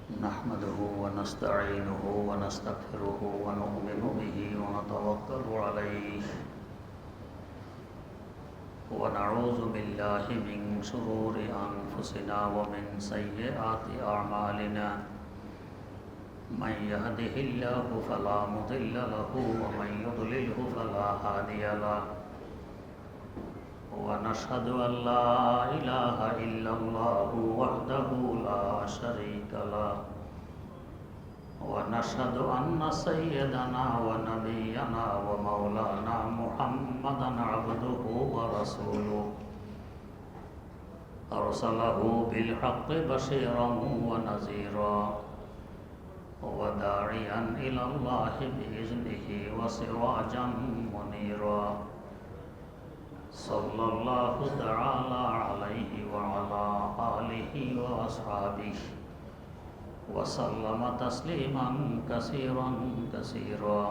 نحمده ونستعينه ونستغفره ونؤمن به ونتوكل عليه ونعوذ بالله من شرور أنفسنا ومن سيئات أعمالنا من يهده الله فلا مضل له ومن يضلله فلا هادي له ونشهد أن لا إله إلا الله وحده لا شريك له ونشهد أن سيدنا ونبينا ومولانا محمدا عبده ورسوله أرسله بالحق بشيرا ونذيرا وداعيا إلى الله بإذنه وسراجا منيرا صلى الله تعالى عليه وعلى آله وأصحابه وسلم تسليما كثيرا كثيرا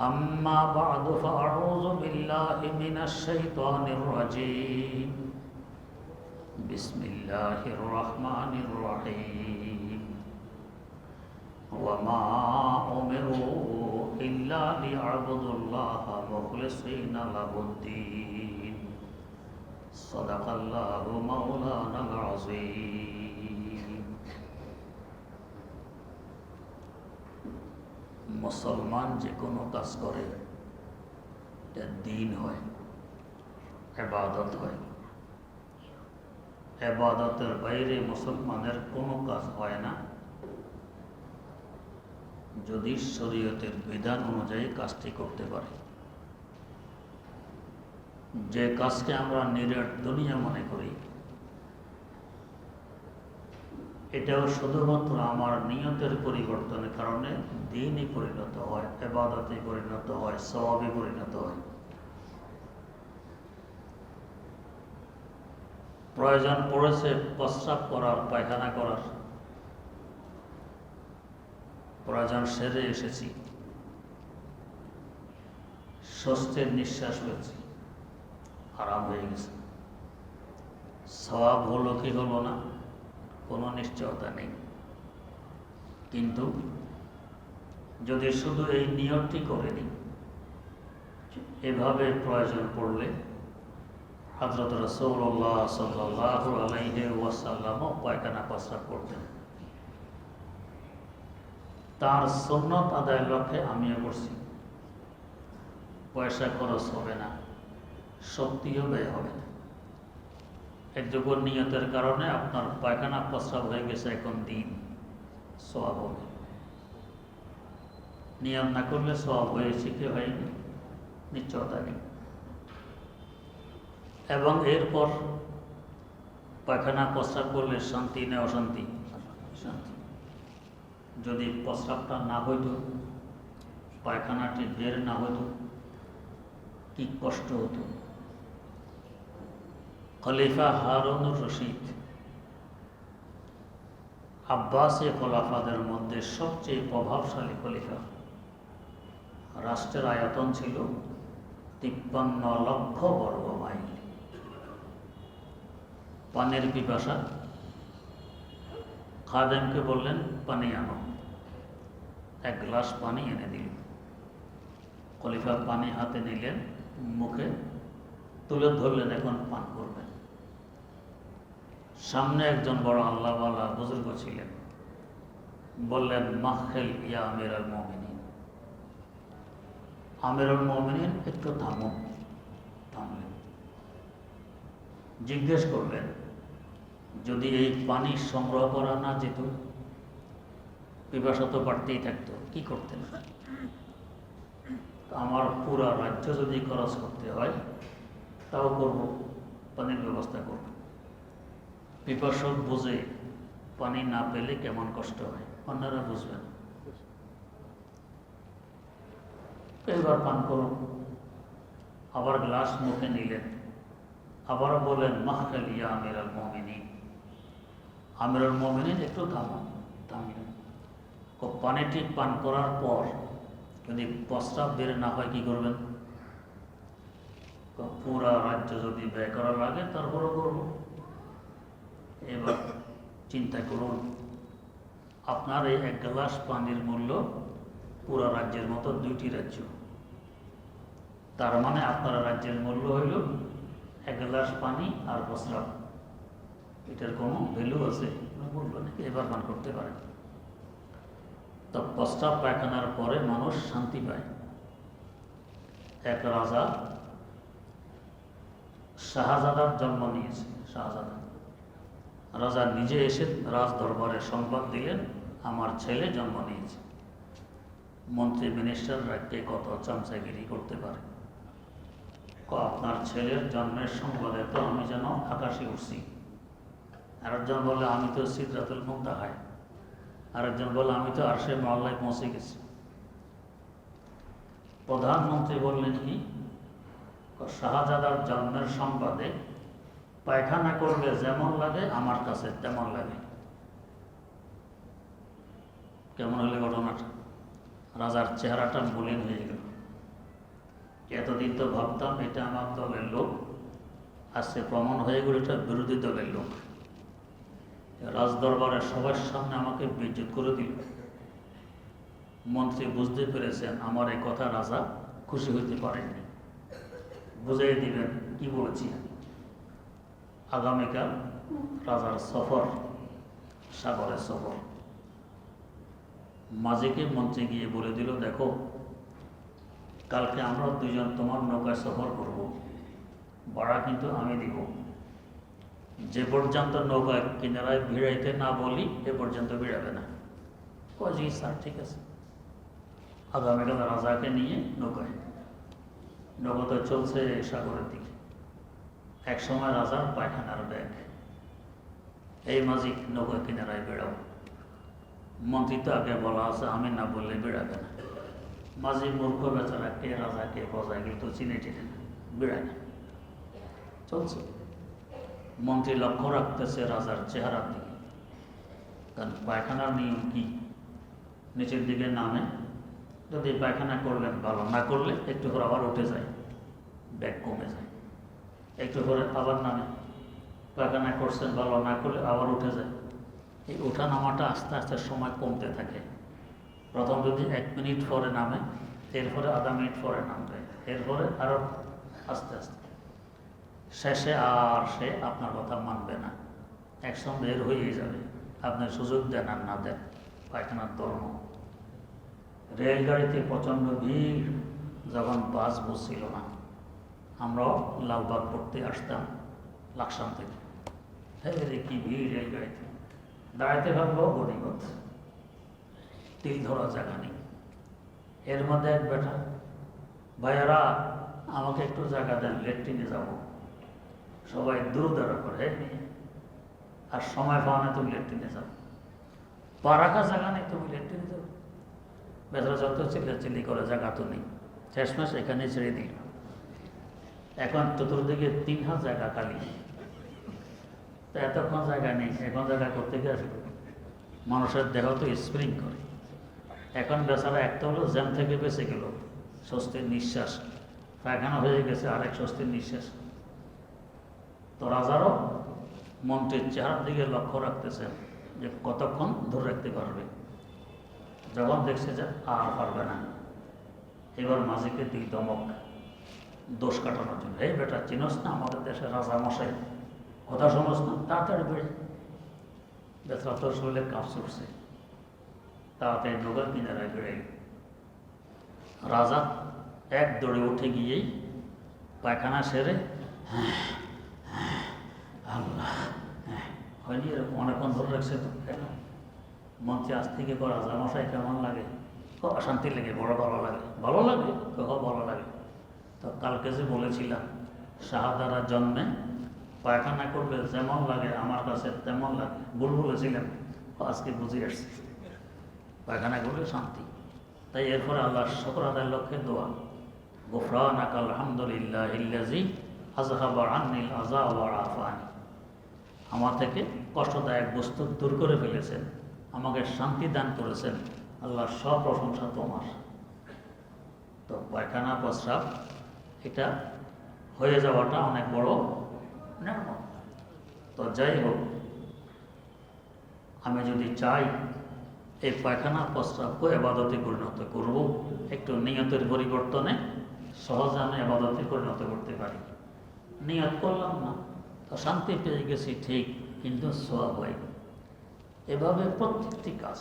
أما بعد فأعوذ بالله من الشيطان الرجيم بسم الله الرحمن الرحيم وما أمروا إلا ليعبدوا الله مخلصين له الدين صدق الله مولانا العظيم মুসলমান যে কোনো কাজ করে এটা দিন হয়, ইবাদত হয়। ইবাদতের বাইরে মুসলমানের কোনো কাজ হয় না যদি শরীয়তের বিধান অনুযায়ী কাজটি করতে পারে। যে কাজকে আমরা নিরেট দুনিয়া মনে করি, এটাও শুধুমাত্র আমার নিয়তের পরিবর্তনের কারণে দিনই পরিণত হয়, ইবাদতে পরিণত হয়, সওয়াবে পরিণত হয়। প্রয়োজন পড়েছে প্রস্রাব করার, পায়খানা করার, প্রয়োজন সেরে এসেছি, স্বস্তির নিঃশ্বাস হয়েছে, আরাম হয়ে গেছে, সওয়াব হলো কি হলো না কোনো নিশ্চয়তা নেই। কিন্তু যদি শুধু এই নিয়তটি করে নিই, এভাবে প্রয়োজন পড়লে হযরত রাসূলুল্লাহ সাল্লাল্লাহু আলাইহি ওয়াসাল্লামও পায়খানা প্রস্রাব করতেন। তার সুন্নত আদায়ের লক্ষ্যে আমিও করছি। পয়সা খরচ হবে না, শক্তিও ব্যয় হবে না। এটুকু নিয়তের কারণে আপনার পায়খানা প্রস্রাব হয়ে গেছে, এখন দিন সওয়াব হবে। নিয়ম না করলে সওয়াব হয়েছে কি হয়নি নিশ্চয়তা নেই। এবং এরপর পায়খানা প্রস্রাব করলে শান্তি না অশান্তি? শান্তি। যদি প্রস্রাবটা না হইত, পায়খানাটি বের না হইত, কি কষ্ট হতো। খলিফা হারুনুর রশিদ আব্বাসী খলিফাদের মধ্যে সবচেয়ে প্রভাবশালী খলিফা। রাষ্ট্রের আয়তন ছিল 53 লক্ষ বর্গ মাইল। পানির পিপাসা, খাদেমকে বললেন পানি আনো, এক গ্লাস পানি এনে দিল। খলিফা পানি হাতে নিলেন, মুখে তুলে ধরলেন, এখন পান করবেন। সামনে একজন বড় আল্লাহওয়ালা বুজুর্গ ছিলেন, বললেন মাখেল ইয়া আমিরুল মুমিনিন, আমিরুল মুমিনিন একটু থামুন। থামলেন, জিজ্ঞেস করলেন যদি এই পানি সংগ্রহ করা না যেত, পিপাসা তো বাড়তেই থাকতো, কি করতেন? আমার পুরা রাজ্য যদি খরচ করতে হয় তাও করব, পানির ব্যবস্থা করব। পিপাসক বুঝে পানি না পেলে কেমন কষ্ট হয়, অন্যরা বুঝবেন। এবার পান করুন। আবার গ্লাস মুখে নিলেন, আবার বলেন মাহকাল ইয়া আমিরুল মুমিনিন, আমিরুল মুমিনিন একটু থামুন। থামলেন। পানিটি পান করার পর যদি প্রস্রাব বের না হয় কি করবেন? পুরা রাজ্য যদি ব্যয় করা লাগে তারপরও করব। এবার চিন্তা করুন, আপনার এই এক গ্লাস পানির মূল্য পুরো রাজ্যের মতো 2টি রাজ্য। তার মানে আপনার রাজ্যের মূল্য হইল এক গ্লাস পানি আর প্রস্রাব। এটার কোনো ভ্যালু আছে? মূল্য নেই, এবার পান করতে পারে। তো প্রস্রাব পায়খানার পরে মানুষ শান্তি পায়। এক রাজা শাহজাদার জন্ম নিয়েছে। শাহজাদা রাজা নিজে এসে রাজ দরবারে সংবাদ দিলেন, আমার ছেলে জন্ম নিয়েছে। মন্ত্রী মিনিস্টার রাখতে কত চামচাগিরি করতে পারে। আপনার ছেলের জন্মের সংবাদে তো আমি যেন আকাশে উঠছি। আরেকজন বলে আমি তো সিদরাতুল মুনতাহায়, আরেকজন বলে আমি তো আরশে মহল্লায় পৌঁছে গেছি। প্রধানমন্ত্রী বললেন কি, শাহজাদার জন্মের সংবাদে পায়খানা করলে যেমন লাগে আমার কাছে তেমন লাগে। কেমন হলে ঘটনাটা? রাজার চেহারাটা মলিন হয়ে গেল। এতদিন তো ভাবতাম এটা আমার দলের লোক, আজকে প্রমাণ হয়ে গেল এটা বিরোধী দলের লোক। রাজদরবারের সবার সামনে আমাকে বেইজ্জত করে দিল। মন্ত্রী বুঝতে পেরেছেন আমার এই কথা রাজা খুশি হইতে পারেননি। বুঝিয়ে দিবেন কি বলেছি। আগামীকাল রাজার সফর, সাগরের সফর। মাঝিকে মন্ত্রী গিয়ে বলে দিল, দেখো কালকে আমরা দুজন তোমার নৌকায় সফর করব, ভাড়া কিন্তু আমি দিব। যে পর্যন্ত নৌকায় কিনারায় ভিড়াইতে না বলি এ পর্যন্ত ভিড়াবে না। জি স্যার, ঠিক আছে। আগামীকাল রাজাকে নিয়ে নৌকায়, নৌকা তো চলছে সাগরের দিকে। এক সময় রাজার পায়খানার ব্যাগ, এই মাঝি নৌকা কিনারায় বেড়াও। মন্ত্রী তো আগে বলা আছে আমি না বললে বেড়াবে না। মাঝি মূর্খ বেচারা, কে রাজা কে বজা এগুলো তো চিনে টিনে না, বেড়ায় না, চলছে। মন্ত্রী লক্ষ্য রাখতেছে রাজার চেহারার দিকে, কারণ পায়খানার নিয়ম কি, নিচের দিকে নামে, যদি পায়খানা করলেন ভালো, না করলে একটু করে আবার উঠে যায়, ব্যাগ কমে যায়। একটু করে আবার নামে, পায়খানা করছেন ভালো, না করলে আবার উঠে যায়। এই ওঠা নামাটা আস্তে আস্তে সময় কমতে থাকে। প্রথম যদি 1 মিনিট পরে নামে, এরপরে আধা মিনিট পরে নামবে, এরপরে আরও আস্তে আস্তে, শেষে আর সে আপনার কথা মানবে না, একসঙ্গে বের হয়েই যাবে। আপনি সুযোগ দেন আর না দেন, পায়খানার ধর্ম। রেলগাড়িতে প্রচণ্ড ভিড়, যখন বাস বসছিল না, আমরাও লালবাগ পড়তে আসতাম লাকসাম থেকে। হ্যাঁ রে কি ভিড় রেলগাড়িতে, দাঁড়াইতে ভাবলেও গণিমত, তিল ধরা জায়গা নেই। এর মধ্যে এক বেটা, ভাইয়ারা আমাকে একটু জায়গা দেন, লেট্রিনে যাব। সবাই দূর দাঁড়া করে, আর সময় পাও না তুমি লেট্রিনে যাও, পা রাখা জায়গা নেই, তুমি লেট্রিনে যাও। বেচারা যত চিল্লাচিল্লি করে, জায়গা তো নেই। শেষমেশ এখানে ছেড়ে দিল। এখন চতুর্দিকে 3 হাত জায়গা খালি, তো এতক্ষণ জায়গা নেই, এখন জায়গা করতে গিয়ে আসবে। মানুষের দেহ তো স্প্রিং করে। এখন বেচারা একটা হলো জ্যাম থেকে বেঁচে গেল, স্বস্তির নিঃশ্বাস, পায়খানা হয়ে গেছে আরেক স্বস্তির নিঃশ্বাস। তো রাজারও মন্ত্রীর চেহারার দিকে লক্ষ্য রাখতেছেন যে কতক্ষণ ধরে রাখতে পারবে। যখন দেখছে যে আর পারবে না, এবার মাঝিকে 2 দমক, দোষ কাটানোর জন্য। এই বেটা চিনস না আমাদের দেশের রাজা মশাই, কথা শোনস না, তাড়াতাড়ি বেড়ে। বেচারা তোর শরীরে কাপ ছুটছে, তাড়াতাড়ি নৌকার কিনারায় বেড়ে। রাজা এক দৌড়ে উঠে গিয়েই পায়খানা সেরে, আল্লাহ হয়নি, এরকম অনেকক্ষণ ধরে রাখছে তো। মঞ্চে আজ থেকে রাজা মশাই কেমন লাগে? অশান্তি লাগে, বড় ভালো লাগে। ভালো লাগে, ভালো লাগে। তো কালকে যে বলেছিলাম শাহজাদার জন্মে পায়খানা করলে যেমন লাগে আমার কাছে তেমন লাগে, ভুল বলেছিলেন, আজকে বুঝে আসছি। পায়খানা করলে শান্তি। তাই এরপরে আল্লাহর শুকর আদায়ের লক্ষ্যে দোয়া, গুফরানাকা আলহামদুলিল্লাহিল্লাযী আযহাবা আন্নিল আযা ওয়া আফানি। আমার থেকে কষ্টদায়ক বস্তু দূর করে ফেলেছেন, আমাকে শান্তি দান করেছেন, আল্লাহর সব প্রশংসা তোমার। তো পায়খানা প্রস্রাব এটা হয়ে যাওয়াটা অনেক বড় নেয়ামত। তো যাই হোক, আমি যদি চাই এই পায়খানা প্রস্রাবকে এবাদতে পরিণত করব। একটু নিয়তের পরিবর্তনে সহজে আমি এবাদতে পরিণত করতে পারি। নিয়ত করলাম না, তো শান্তি পেয়ে গেছি ঠিক, কিন্তু সওয়াব হয়। এভাবে প্রত্যেকটি কাজ।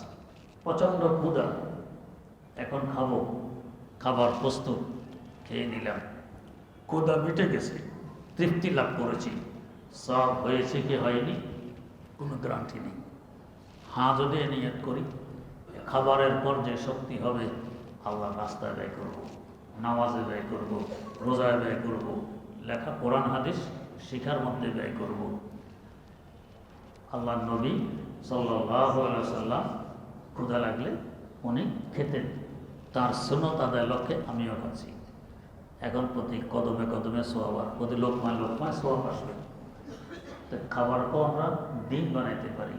প্রচণ্ড ক্ষুধা, এখন খাবো, খাবার প্রস্তুত, খেয়ে নিলাম, ক্ষুধা মিটে গেছে, তৃপ্তি লাভ করেছি, সওয়াব হয়েছে কি হয়নি কোনো গ্যারান্টি নেই। হ্যাঁ, যদি নিয়ত করি খাবারের পর যে শক্তি হবে আল্লাহর রাস্তায় ব্যয় করব, নামাজে ব্যয় করব, রোজায় ব্যয় করব, লেখা কোরআন হাদিস শিখার মধ্যে ব্যয় করব। আল্লাহর নবী সাল্লাল্লাহু আলাইহি ওয়াসাল্লাম ক্ষুধা লাগলে উনি খেতেন, তার সুন্নত আদায় লক্ষ্যে আমিও খাচ্ছি। এখন প্রতি কদমে কদমে সওয়াব, প্রতি লোকমায় লোকমায় সওয়াব আসবে। তো খাবারকেও আমরা দিন বানাইতে পারি,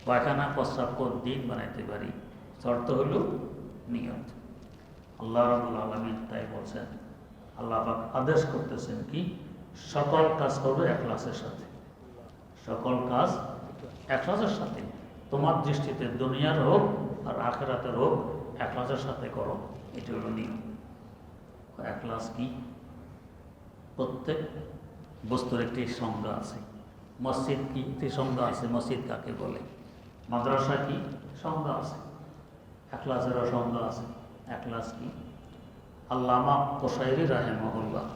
পায়খানা প্রস্রাবকেও দিন বানাইতে পারি, শর্ত হলো নিয়ত। আল্লাহ রাব্বুল আলামিন তাই বলছেন, আল্লাহ পাক আদেশ করতেছেন কি, সকল কাজ করবে ইখলাসের সাথে। সকল কাজ ইখলাসের সাথে, তোমার দৃষ্টিতে দুনিয়ার হোক আর আখিরাতের হোক, ইখলাসের সাথে করো, এটা হলো নিয়ম। ইখলাস কি? প্রত্যেক বস্তুর একটি সংজ্ঞা আছে। মসজিদ কি? একটি সংজ্ঞা আছে, মসজিদ কাকে বলে। মাদ্রাসা কি? সংজ্ঞা আছে। ইখলাসেরও সংজ্ঞা আছে। ইখলাস কি? আল্লামা কোশাইরি রাহিমাহুল্লাহ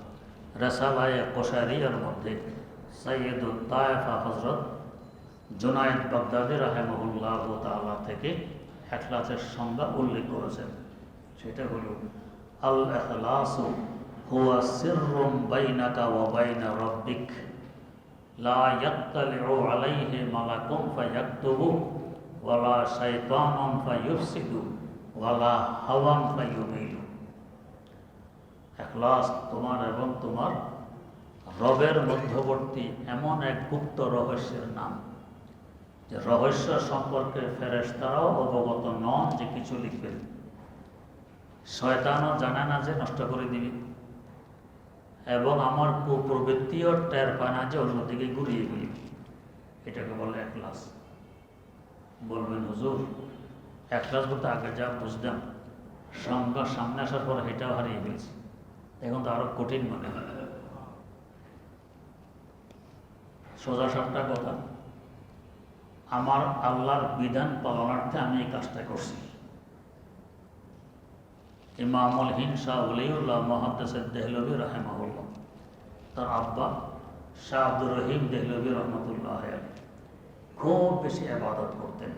রিসালায়ে কোশাইরিয়ার মধ্যে সৈয়দুত তায়েফা হযরত জুনায়েদ বাগদাদি রাহিমাহুল্লাহ তাআলা থেকে ইখলাসের সংজ্ঞা উল্লেখ করেছেন। সেটা হলো আল ইখলাসু হুয়া সিররুম বাইনাকা ওয়া বাইনা রাব্বিক লা ইয়াত্তালিউ আলাইহি মালাকুন ফায়াকতুবু ওয়ালা শাইতানুন ফায়ুফসিদু ওয়ালা হাওয়ান ফায়ুমিলু। ইখলাস তোমার এবং তোমার রবের মধ্যবর্তী এমন এক গুপ্ত রহস্যের নাম, যে রহস্য সম্পর্কে ফেরেশতারাও অবগত নন যে কিছু লিখবেন, শয়তানও জানে না যে নষ্ট করে দিবে, এবং আমার কুপ্রবৃত্তিও টের পায় না যে অন্যদিকে ঘুরিয়ে দিবে। এটাকে বলে ইখলাস। বলবেন হুজুর, ইখলাস বলতে আগে যা বুঝতাম, সংজ্ঞা সামনে আসার পর এটাও হারিয়ে ফেলছি, এখন তো আরো কঠিন মনে হয়। সোজা সাপটা কথা, আমার আল্লাহর বিধান পালনার্থে আমি এই কাজটা করছি। ইমামুল হিন্দ শাহ ওলিউল্লাহ মুহাদ্দিস দেহলভী রাহিমাহুল্লাহ, তার আব্বা শাহ আব্দুর রহিম দেহলভী রহমতুল্লাহ আলাইহি খুব বেশি ইবাদত করতেন।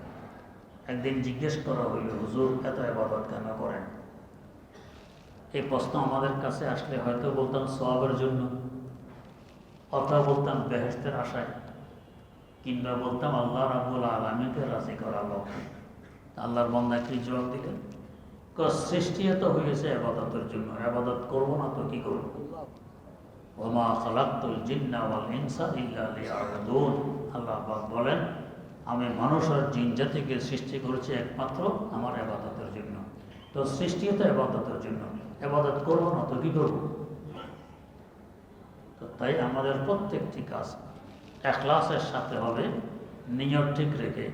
একদিন জিজ্ঞেস করা হইল, হুজুর এত ইবাদত কেন করেন? এই প্রশ্ন আমাদের কাছে আসলে হয়তো বলতাম সওয়াবের জন্য, অথবা বলতাম বেহেশতের আশায়, কিংবা বলতাম আল্লাহ রাব্বুল আলামিনকে রাজি করার লক্ষ্যে। আল্লাহর বান্দা কি জবাব দিলেন? সৃষ্টি এত হয়েছে ইবাদতের জন্য, ইবাদত করবো না তো কি করবো? ওমা খালাকতুল জিন্না ওয়াল ইনসা ইল্লা লিয়াবুদুন। আল্লাহ পাক বলেন, আমি মানুষ আর জিন জাতিকে সৃষ্টি করেছি একমাত্র আমার ইবাদতের জন্য। তো সৃষ্টি তো ইবাদতের জন্য, ইবাদত করবো না তো কি করবো? তো তাই আমাদের প্রত্যেকটি কাজ ইখলাসের সাথে হবে, নিয়ত ঠিক রেখে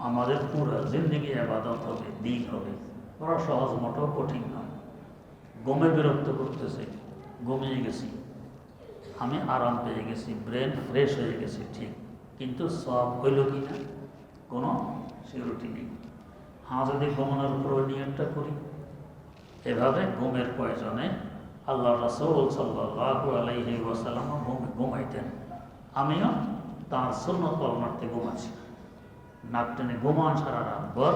আমাদের পুরো জিন্দগি ইবাদত হবে, দিন হবে। বড় সহজ, মোটেও কঠিন নয়। ঘুমে বিরক্ত করতেছে, ঘুমিয়ে গেছি, আমি আরাম পেয়ে গেছি, ব্রেন ফ্রেশ হয়ে গেছে, ঠিক, কিন্তু সওয়াব হইল কি না কোনো সিউরিটি নেই। হ্যাঁ, যদি ঘুমানোর উপর নিয়তটা করি, এভাবে ঘুমের প্রয়োজনে আল্লাহ রাসূল সাল্লাল্লাহু আলাইহি ওয়াসাল্লাম ঘুমাইতেন, আমিও তার সুন্নত পালনার্থে ঘুমাচ্ছি। নাক টেনে ঘুমান সারা রাত ভর,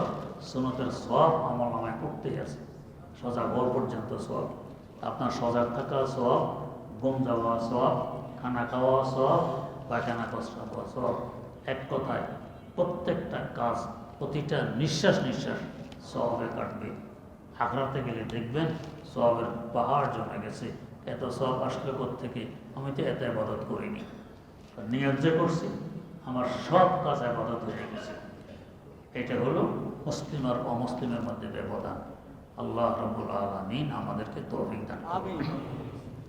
সুন্নতের সওয়াব আমল নামায় করতেই আছে, সজাগ হওয়া পর্যন্ত সওয়াব। আপনার সজাগ থাকা সওয়াব, ঘুম যাওয়া সওয়াব, খানা খাওয়া সওয়াব, পায়খানা প্রস্রাব হওয়া সওয়াব। এক কথায় প্রত্যেকটা কাজ, প্রতিটা নিঃশ্বাস নিঃশ্বাস সওয়াবে কাটবে। আখরাতে গেলে দেখবেন সওয়াবের পাহাড় জমে গেছে। এত সওয়াব আসলে কোত্থেকে? আমি তো এত ইবাদত করিনি, নিয়ত যে করছি, আমার সব কাজ ইবাদত হয়ে গেছে। এটা হলো মুসলিম আর অমুসলিমের মধ্যে ব্যবধান। আল্লাহ রাব্বুল আলামিন আমাদেরকে তৌফিক দান করুন।